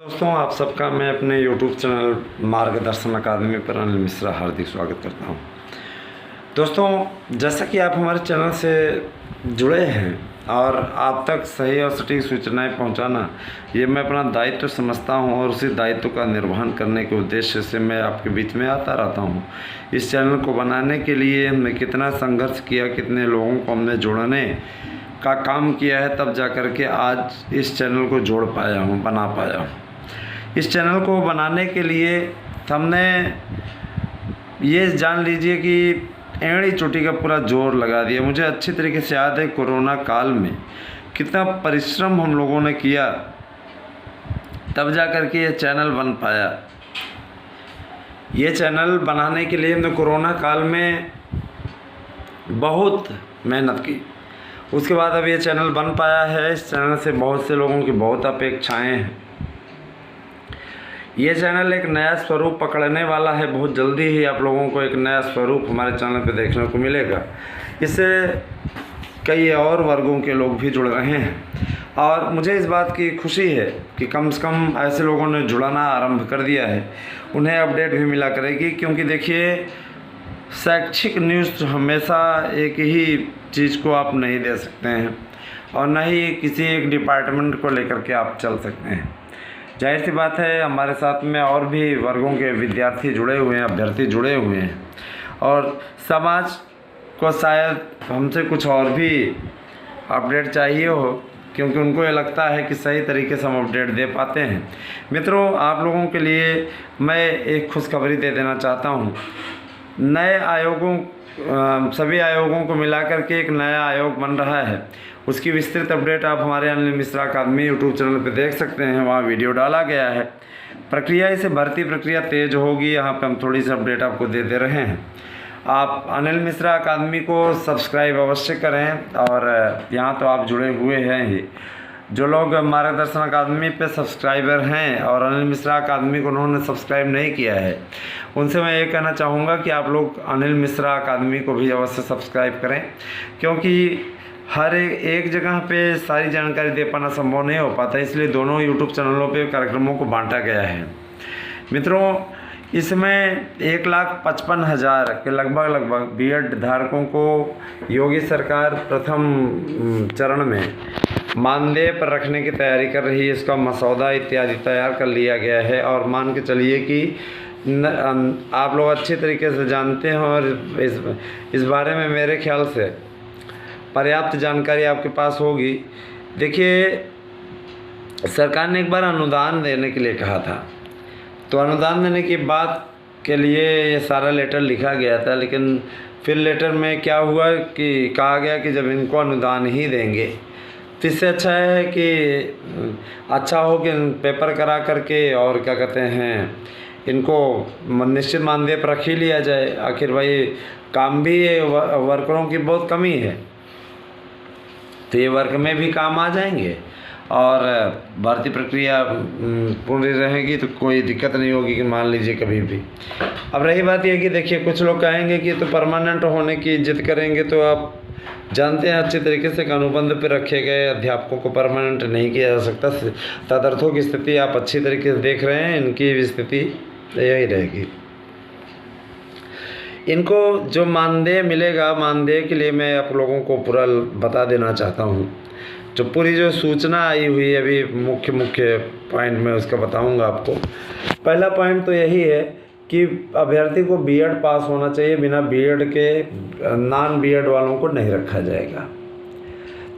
दोस्तों, आप सबका मैं अपने YouTube चैनल मार्गदर्शन अकादमी पर अनिल मिश्रा हार्दिक स्वागत करता हूं। दोस्तों, जैसा कि आप हमारे चैनल से जुड़े हैं और आप तक सही और सटीक सूचनाएं पहुंचाना ये मैं अपना दायित्व समझता हूं और उसी दायित्व का निर्वहन करने के उद्देश्य से मैं आपके बीच में आता रहता हूं। इस चैनल को बनाने के लिए हमने कितना संघर्ष किया, कितने लोगों को हमने जोड़ने का काम किया है, तब जा कर के आज इस चैनल को जोड़ पाया हूँ, बना पाया हूँ। इस चैनल को बनाने के लिए हमने ये जान लीजिए कि एड़ी चोटी का पूरा जोर लगा दिया। मुझे अच्छी तरीके से याद है कोरोना काल में कितना परिश्रम हम लोगों ने किया, तब जा कर के ये चैनल बन पाया। ये चैनल बनाने के लिए हमने कोरोना काल में बहुत मेहनत की। उसके बाद अब ये चैनल बन पाया है। इस चैनल से बहुत से लोगों की बहुत अपेक्षाएं हैं। ये चैनल एक नया स्वरूप पकड़ने वाला है। बहुत जल्दी ही आप लोगों को एक नया स्वरूप हमारे चैनल पे देखने को मिलेगा। इससे कई और वर्गों के लोग भी जुड़ रहे हैं और मुझे इस बात की खुशी है कि कम से कम ऐसे लोगों ने जुड़ना आरंभ कर दिया है। उन्हें अपडेट भी मिला करेगी, क्योंकि देखिए शैक्षिक न्यूज़ हमेशा एक ही चीज़ को आप नहीं दे सकते हैं और न ही किसी एक डिपार्टमेंट को लेकर के आप चल सकते हैं। जाहिर सी बात है, हमारे साथ में और भी वर्गों के विद्यार्थी जुड़े हुए हैं, अभ्यर्थी जुड़े हुए हैं और समाज को शायद हमसे कुछ और भी अपडेट चाहिए हो, क्योंकि उनको ये लगता है कि सही तरीके से हम अपडेट दे पाते हैं। मित्रों, आप लोगों के लिए मैं एक खुशखबरी दे देना चाहता हूँ। नए आयोगों सभी आयोगों को मिलाकर के एक नया आयोग बन रहा है। उसकी विस्तृत अपडेट आप हमारे अनिल मिश्रा अकादमी यूट्यूब चैनल पर देख सकते हैं। वहाँ वीडियो डाला गया है। प्रक्रिया इसे भर्ती प्रक्रिया तेज होगी। यहाँ पे हम थोड़ी सी अपडेट आपको दे रहे हैं। आप अनिल मिश्रा अकादमी को सब्सक्राइब अवश्य करें और यहाँ तो आप जुड़े हुए हैं ही। जो लोग मार्गदर्शन अकादमी पे सब्सक्राइबर हैं और अनिल मिश्रा अकादमी को उन्होंने सब्सक्राइब नहीं किया है, उनसे मैं ये कहना चाहूँगा कि आप लोग अनिल मिश्रा अकादमी को भी अवश्य सब्सक्राइब करें, क्योंकि हर एक जगह पे सारी जानकारी दे पाना संभव नहीं हो पाता। इसलिए दोनों यूट्यूब चैनलों पे कार्यक्रमों को बांटा गया है। मित्रों, इसमें 1,55,000 के लगभग बीएड धारकों को योगी सरकार प्रथम चरण में मानदेय पर रखने की तैयारी कर रही है। इसका मसौदा इत्यादि तैयार कर लिया गया है और मान के चलिए कि आप लोग अच्छी तरीके से जानते हैं और इस बारे में मेरे ख्याल से पर्याप्त जानकारी आपके पास होगी। देखिए, सरकार ने एक बार अनुदान देने के लिए कहा था, तो अनुदान देने की बात के लिए ये सारा लेटर लिखा गया था, लेकिन फिर लेटर में क्या हुआ कि कहा गया कि जब इनको अनुदान ही देंगे तो इससे अच्छा है कि अच्छा हो कि पेपर करा करके और क्या कहते हैं, इनको निश्चित मानदेय पर रख ही लिया जाए। आखिर भाई काम भी वर्करों की बहुत कमी है, तो ये वर्क में भी काम आ जाएंगे और भर्ती प्रक्रिया पूरी रहेगी तो कोई दिक्कत नहीं होगी कि मान लीजिए कभी भी। अब रही बात यह कि देखिए, कुछ लोग कहेंगे कि तो परमानेंट होने की जिद करेंगे, तो आप जानते हैं अच्छे तरीके से अनुबंध पर रखे गए अध्यापकों को परमानेंट नहीं किया जा सकता। तदर्थों की स्थिति आप अच्छी तरीके से देख रहे हैं, इनकी भी स्थिति यही रहेगी। इनको जो मानदेय मिलेगा, मानदेय के लिए मैं आप लोगों को पूरा बता देना चाहता हूँ। जो पूरी जो सूचना आई हुई है, अभी मुख्य पॉइंट में उसका बताऊँगा आपको। पहला पॉइंट तो यही है कि अभ्यर्थी को बीएड पास होना चाहिए। बिना बीएड के नॉन बीएड वालों को नहीं रखा जाएगा।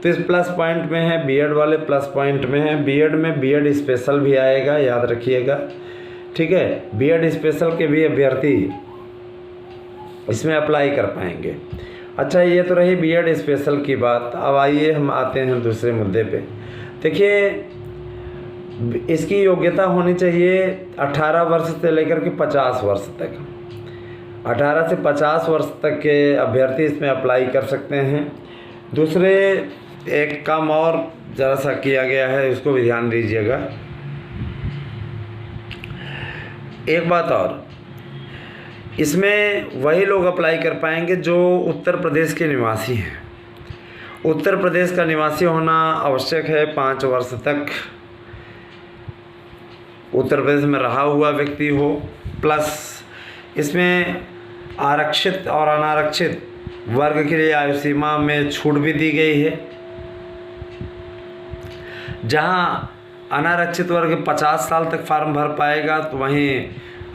तो इस प्लस पॉइंट में है, बीएड वाले प्लस पॉइंट में है। बीएड में बीएड स्पेशल भी आएगा, याद रखिएगा, ठीक है। बीएड स्पेशल के भी अभ्यर्थी इसमें अप्लाई कर पाएंगे। अच्छा, ये तो रही बीएड स्पेशल की बात। अब आइए हम आते हैं दूसरे मुद्दे पे। देखिए, इसकी योग्यता होनी चाहिए 18 वर्ष से लेकर के 50 वर्ष तक। 18 से 50 वर्ष तक के अभ्यर्थी इसमें अप्लाई कर सकते हैं। दूसरे एक काम और ज़रा सा किया गया है, उसको भी ध्यान दीजिएगा। एक बात और, इसमें वही लोग अप्लाई कर पाएंगे जो उत्तर प्रदेश के निवासी हैं। उत्तर प्रदेश का निवासी होना आवश्यक है 5 वर्ष तक। उत्तर प्रदेश में रहा हुआ व्यक्ति हो, प्लस इसमें आरक्षित और अनारक्षित वर्ग के लिए आयु सीमा में छूट भी दी गई है। जहां अनारक्षित वर्ग 50 साल तक फार्म भर पाएगा, तो वहीं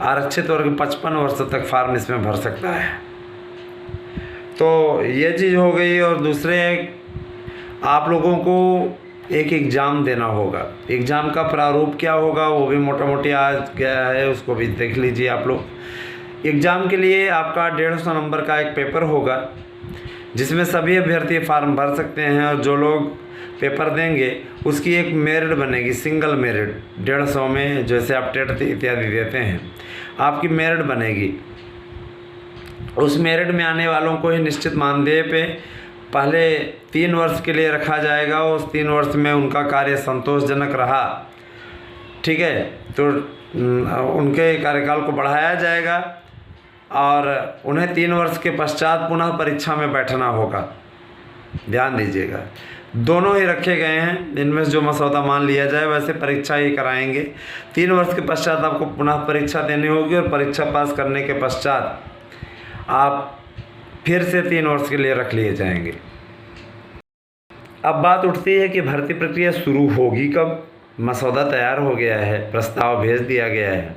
आरक्षित वर्ग 55 वर्ष तक फार्म इसमें भर सकता है। तो ये चीज़ हो गई। और दूसरे आप लोगों को एक एग्ज़ाम देना होगा। एग्ज़ाम का प्रारूप क्या होगा वो भी मोटा मोटी आ गया है, उसको भी देख लीजिए आप लोग। एग्ज़ाम के लिए आपका 150 नंबर का एक पेपर होगा, जिसमें सभी अभ्यर्थी फार्म भर सकते हैं। और जो लोग पेपर देंगे उसकी एक मेरिट बनेगी, सिंगल मेरिट 150 में, जैसे आप टेट इत्यादि देते हैं, आपकी मेरिट बनेगी। उस मेरिट में आने वालों को ही निश्चित मानदेय पे पहले 3 वर्ष के लिए रखा जाएगा। उस 3 वर्ष में उनका कार्य संतोषजनक रहा, ठीक है, तो उनके कार्यकाल को बढ़ाया जाएगा और उन्हें 3 वर्ष के पश्चात पुनः परीक्षा में बैठना होगा। ध्यान दीजिएगा, दोनों ही रखे गए हैं। इनमें जो मसौदा मान लिया जाए वैसे परीक्षा ही कराएंगे। 3 वर्ष के पश्चात आपको पुनः परीक्षा देनी होगी और परीक्षा पास करने के पश्चात आप फिर से 3 वर्ष के लिए रख लिए जाएंगे। अब बात उठती है कि भर्ती प्रक्रिया शुरू होगी कब। मसौदा तैयार हो गया है, प्रस्ताव भेज दिया गया है,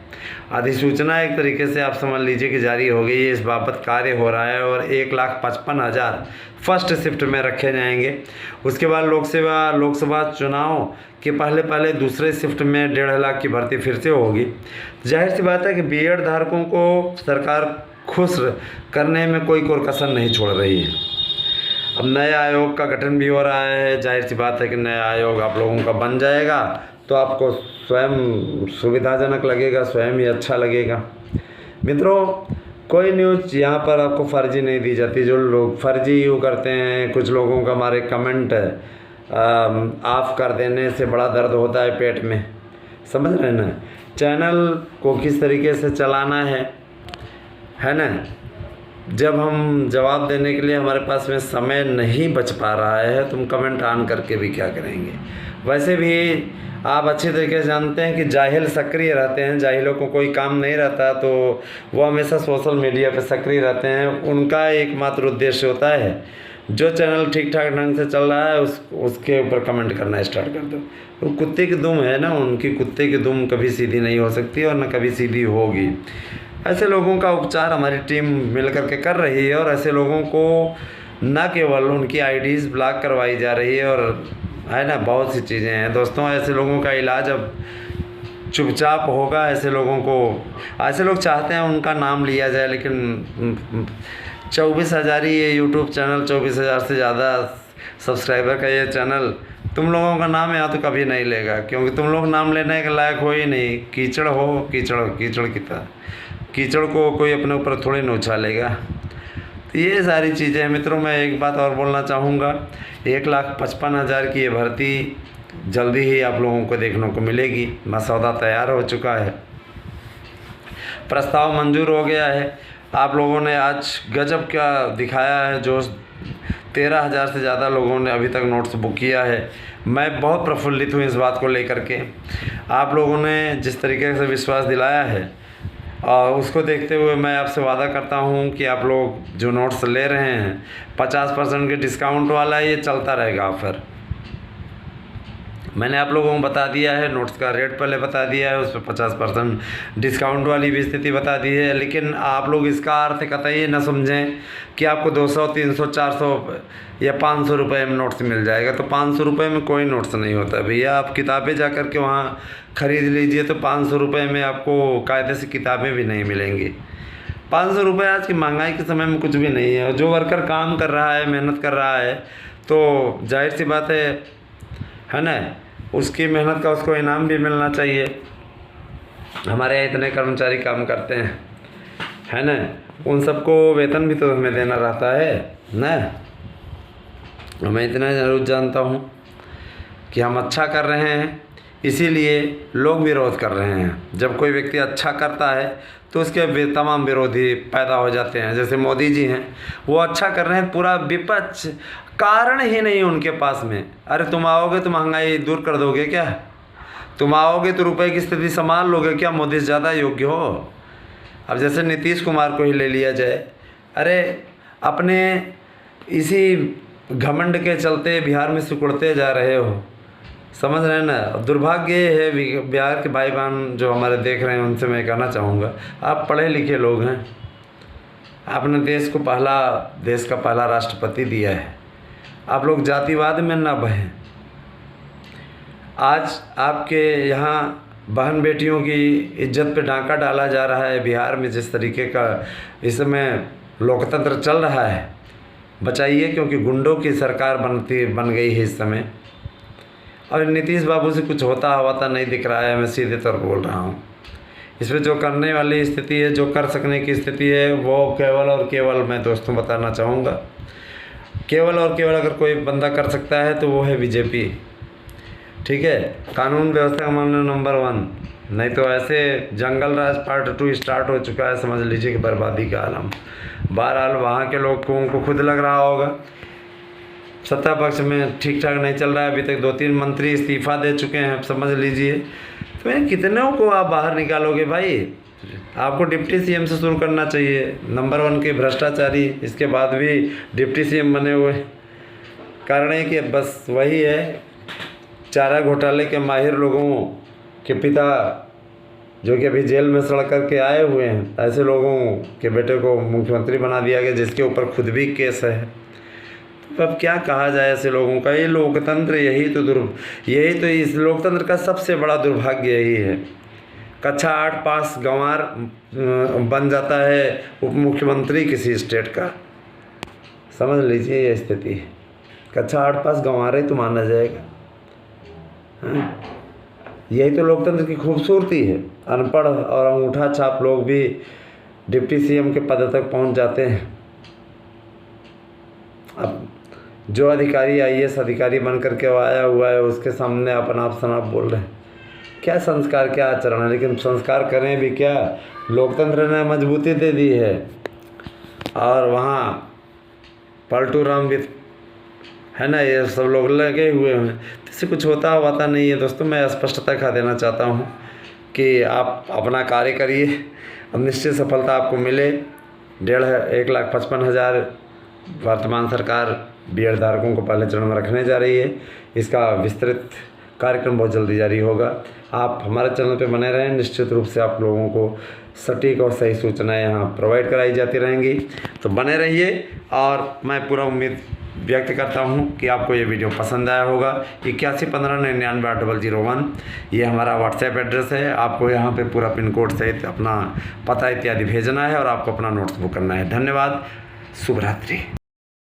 अधिसूचना एक तरीके से आप समझ लीजिए कि जारी हो गई है। इस बाबत कार्य हो रहा है और 1,55,000 फर्स्ट शिफ्ट में रखे जाएंगे। उसके बाद लोकसभा चुनाव के पहले दूसरे शिफ्ट में 1.5 लाख की भर्ती फिर से होगी। जाहिर सी बात है कि बीएड धारकों को सरकार खुश करने में कोई कसर नहीं छोड़ रही है। अब नए आयोग का गठन भी हो रहा है। जाहिर सी बात है कि नया आयोग आप लोगों का बन जाएगा तो आपको स्वयं सुविधाजनक लगेगा, स्वयं ही अच्छा लगेगा। मित्रों, कोई न्यूज़ यहाँ पर आपको फर्जी नहीं दी जाती। जो लोग फर्जी यूँ करते हैं, कुछ लोगों का हमारे कमेंट ऑफ कर देने से बड़ा दर्द होता है पेट में, समझ रहे हैं ना। चैनल को किस तरीके से चलाना है ना। जब हम जवाब देने के लिए हमारे पास में समय नहीं बच पा रहा है, तुम कमेंट ऑन करके भी क्या करेंगे। वैसे भी आप अच्छी तरीके से जानते हैं कि जाहिल सक्रिय रहते हैं। जाहिलों को कोई काम नहीं रहता तो वो हमेशा सोशल मीडिया पे सक्रिय रहते हैं। उनका एकमात्र उद्देश्य होता है जो चैनल ठीक ठाक ढंग से चल रहा है उसके ऊपर कमेंट करना स्टार्ट कर दो। वो कुत्ते की दुम है ना, उनकी कुत्ते की दुम कभी सीधी नहीं हो सकती और न कभी सीधी होगी। ऐसे लोगों का उपचार हमारी टीम मिल करके कर रही है और ऐसे लोगों को न केवल उनकी आईडीज़ ब्लॉक करवाई जा रही है और है ना, बहुत सी चीज़ें हैं दोस्तों। ऐसे लोगों का इलाज अब चुपचाप होगा। ऐसे लोग चाहते हैं उनका नाम लिया जाए, लेकिन 24,000 ही ये यूट्यूब चैनल, 24,000 से ज़्यादा सब्सक्राइबर का ये चैनल तुम लोगों का नाम यहाँ तो कभी नहीं लेगा, क्योंकि तुम लोग नाम लेने के लायक हो ही नहीं। कीचड़ हो, कीचड़ की तरह। कीचड़ को कोई अपने ऊपर थोड़ी न उछालेगा। तो ये सारी चीज़ें हैं मित्रों। मैं एक बात और बोलना चाहूँगा, 1,55,000 की ये भर्ती जल्दी ही आप लोगों को देखने को मिलेगी। मसौदा तैयार हो चुका है, प्रस्ताव मंजूर हो गया है। आप लोगों ने आज गजब क्या दिखाया है, जो 13,000 से ज़्यादा लोगों ने अभी तक नोट्स बुक किया है। मैं बहुत प्रफुल्लित हूँ इस बात को लेकर के। आप लोगों ने जिस तरीके से विश्वास दिलाया है और उसको देखते हुए मैं आपसे वादा करता हूँ कि आप लोग जो नोट्स ले रहे हैं 50% के डिस्काउंट वाला ये चलता रहेगा ऑफ़र। मैंने आप लोगों को बता दिया है, नोट्स का रेट पहले बता दिया है, उस पर 50% डिस्काउंट वाली भी स्थिति बता दी है। लेकिन आप लोग इसका अर्थ कतई न समझें कि आपको 200, 300, 400 या 500 रुपये में नोट्स मिल जाएगा। तो 500 रुपये में कोई नोट्स नहीं होता भैया। आप किताबें जा कर के वहाँ ख़रीद लीजिए तो 500 रुपये में आपको कायदे से किताबें भी नहीं मिलेंगी। 500 रुपये आज की महंगाई के समय में कुछ भी नहीं है। जो वर्कर काम कर रहा है, मेहनत कर रहा है, तो जाहिर सी बात है ना, उसकी मेहनत का उसको इनाम भी मिलना चाहिए। हमारे यहाँ इतने कर्मचारी काम करते हैं, है ना, उन सबको वेतन भी तो हमें देना रहता है ना। मैं इतना ज़रूर जानता हूँ कि हम अच्छा कर रहे हैं, इसीलिए लोग विरोध कर रहे हैं। जब कोई व्यक्ति अच्छा करता है तो उसके तमाम विरोधी पैदा हो जाते हैं। जैसे मोदी जी हैं, वो अच्छा कर रहे हैं, पूरा विपक्ष कारण ही नहीं उनके पास में। अरे तुम आओगे तो महंगाई दूर कर दोगे क्या? तुम आओगे तो रुपए की स्थिति संभाल लोगे क्या? मोदी से ज़्यादा योग्य हो? अब जैसे नीतीश कुमार को ही ले लिया जाए, अरे अपने इसी घमंड के चलते बिहार में सिकुड़ते जा रहे हो, समझ रहे हैं ना। दुर्भाग्य है बिहार के भाई बहन जो हमारे देख रहे हैं, उनसे मैं कहना चाहूँगा, आप पढ़े लिखे लोग हैं, आपने देश का पहला राष्ट्रपति दिया है, आप लोग जातिवाद में ना बहें। आज आपके यहाँ बहन बेटियों की इज्जत पे डांका डाला जा रहा है। बिहार में जिस तरीके का इस समय लोकतंत्र चल रहा है, बचाइए, क्योंकि गुंडों की सरकार बन गई है इस समय। और नीतीश बाबू से कुछ होता नहीं दिख रहा है, मैं सीधे तौर पर बोल रहा हूँ। इसमें जो करने वाली स्थिति है, जो कर सकने की स्थिति है, वो केवल और केवल मैं दोस्तों बताना चाहूँगा, केवल और केवल अगर कोई बंदा कर सकता है तो वो है बीजेपी। ठीक है, कानून व्यवस्था का मामला नंबर 1, नहीं तो ऐसे जंगल राज पार्ट 2 स्टार्ट हो चुका है, समझ लीजिए कि बर्बादी का आलम। बहरहाल वहाँ के लोगों को खुद लग रहा होगा सत्ता पक्ष में ठीक ठाक नहीं चल रहा है। अभी तक 2-3 मंत्री इस्तीफा दे चुके हैं, समझ लीजिए। तो कितनों को आप बाहर निकालोगे भाई? आपको डिप्टी सीएम से शुरू करना चाहिए, नंबर 1 के भ्रष्टाचारी, इसके बाद भी डिप्टी सीएम बने हुए। कारण है कि बस वही है, चारा घोटाले के माहिर लोगों के पिता जो कि अभी जेल में सड़ करके आए हुए हैं, ऐसे लोगों के बेटे को मुख्यमंत्री बना दिया गया, जिसके ऊपर खुद भी केस है। तो अब क्या कहा जाए ऐसे लोगों का? ये लोकतंत्र, यही तो इस लोकतंत्र का सबसे बड़ा दुर्भाग्य यही है। कक्षा 8 पास गंवार बन जाता है उप मुख्यमंत्री किसी स्टेट का, समझ लीजिए ये स्थिति है। कक्षा 8 पास गंवार ही तो माना जाएगा। यही तो लोकतंत्र की खूबसूरती है। अनपढ़ और अंगूठा छाप लोग भी डिप्टी सीएम के पद तक पहुंच जाते हैं। अब जो अधिकारी आईएएस अधिकारी बन करके आया हुआ है, उसके सामने अपन आप शनाप बोल रहे हैं। क्या संस्कार, क्या आचरण है? लेकिन संस्कार करें भी क्या? लोकतंत्र ने मजबूती दे दी है और वहाँ पलटू राम भी है ना, ये सब लोग लगे हुए हैं। इससे कुछ होता नहीं है दोस्तों। मैं स्पष्टता खा देना चाहता हूँ कि आप अपना कार्य करिए, अब निश्चित सफलता आपको मिले। 1,55,000 वर्तमान सरकार बीएड धारकों को पहले चरण में रखने जा रही है। इसका विस्तृत कार्यक्रम बहुत जल्दी जारी होगा। आप हमारे चैनल पे बने रहें, निश्चित रूप से आप लोगों को सटीक और सही सूचनाएं यहाँ प्रोवाइड कराई जाती रहेंगी। तो बने रहिए और मैं पूरा उम्मीद व्यक्त करता हूँ कि आपको ये वीडियो पसंद आया होगा। 8115998001 ये हमारा व्हाट्सएप एड्रेस है। आपको यहाँ पे पूरा पिन कोड सहित अपना पता इत्यादि भेजना है और आपको अपना नोट्स बुक करना है। धन्यवाद, शुभ रात्रि।